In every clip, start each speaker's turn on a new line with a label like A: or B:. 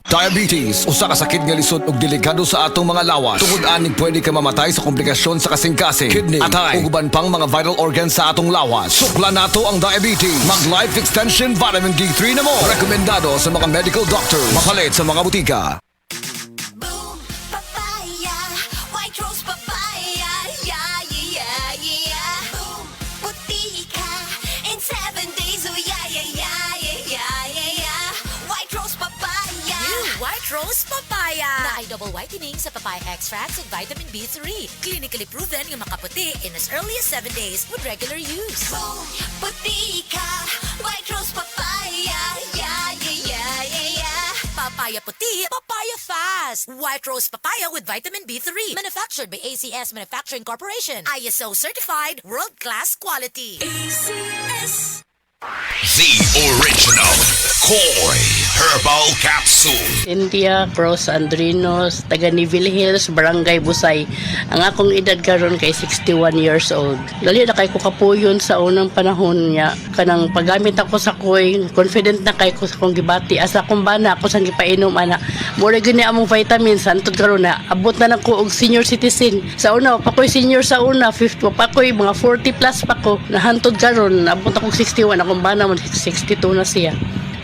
A: Diabetes, usa ka sakit nga lisod ug delikado sa atong mga lawas. Tungod aning pwede ka mamatay sa komplikasyon sa kasing-kasing, kidney, atay, ug uban pang mga vital organs sa atong lawas. Sukla nato ang diabetes. Mag Life Extension Vitamin D3 na mo. Rekomendado sa mga medical doctors. Mapalit sa mga butika.
B: Boom, papaya, white rose papaya, yeah, yeah, yeah. Boom, puti ka in 7 days, oh yeah, yeah, yeah, yeah, yeah, yeah. White rose papaya.
C: New White Rose Papaya na ay double whitening sa papaya extracts and vitamin B3. Clinically proven nga makaputi in as early as 7 days with regular use.
B: Boom, puti ka, white rose papaya, yeah, yeah, yeah, yeah, yeah.
C: Papaya puti, papaya fast. White Rose Papaya with vitamin B3. Manufactured by ACS Manufacturing Corporation. ISO certified, world-class quality.
B: ACS.
D: The original Koi Herbal Capsule.
E: India Cross Andrinos, taga Nivil Hills, Barangay Busay. Ang akong edad karon kay 61 years old. Dali na kay ko kapuyon sa unang panahon niya. Kanang paggamit ako sa Koi, confident na kay ko sa kong gibati. Asa akong bana ako sang gipainom ana. Mura gini among vitamins antod karon na abot na nako og senior citizen. Sa una pa ko'y senior sa una, 50 pa ko'y mga 40 plus pa ko. Nahantod karon abot akong 61, akong bana man 62 na siya.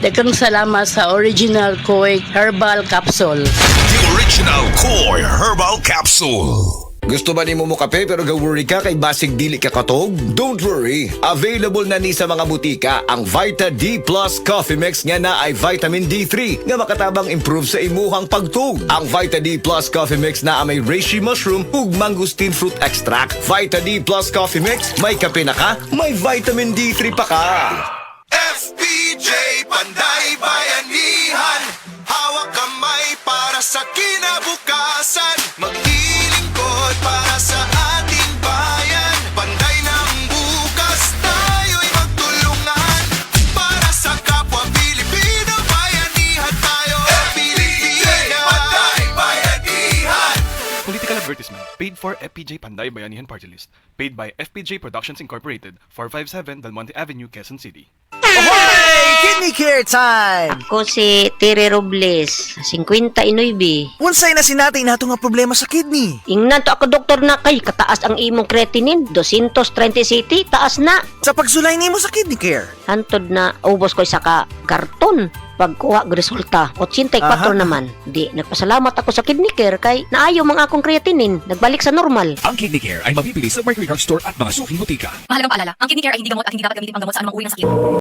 E: Daghang salamat sa original Koi Herbal Capsule.
D: The original Koi Herbal Capsule.
A: Gusto ba nimo mo kape pero ga-worry ka kay basig dili ka katog? Don't worry. Available na ni sa mga butika ang Vita D Plus Coffee Mix nga na ay vitamin D3 nga makatabang improve sa imuhang pagtug. Ang Vita D Plus Coffee Mix na may reishi mushroom ug mangosteen fruit extract. Vita D Plus Coffee Mix, may kape na ka, may vitamin D3 pa ka.
F: FPJ Panday Bayanihan, hawak kamay para sa kinabukasan, maglilingkod para sa ating bayan. Panday ng bukas, tayo'y magtulungan para sa kapwa Pilipino. Bayanihan tayo, FPJ Panday Bayanihan.
G: Political advertisement paid for FPJ Panday Bayanihan Party List. Paid by FPJ Productions Incorporated, 457 Del Monte Avenue, Quezon City.
H: Kidney care time!
I: Ako si Tere Robles, 59.
H: Unsay na sinatay nato nga problema sa kidney?
I: Ingnan to ako doktor na kay kataas ang imong creatinine, 230 city, taas na.
H: Sa pagsulay nimo sa kidney care.
I: Hantod na ubos ko isa ka karton. Pagkuha og resulta, 84
H: Aha.
I: naman. Di, nagpasalamat ako sa kidney care kay naayo mga akong creatinine, nagbalik sa normal.
J: Ang Kidney Care ay mabibili sa Mercury Drug Store at mga suking butika.
C: Mahalagang paalala, ang kidney care ay hindi gamot at hindi dapat gamitin pang gamot sa anumang uri ng sakit.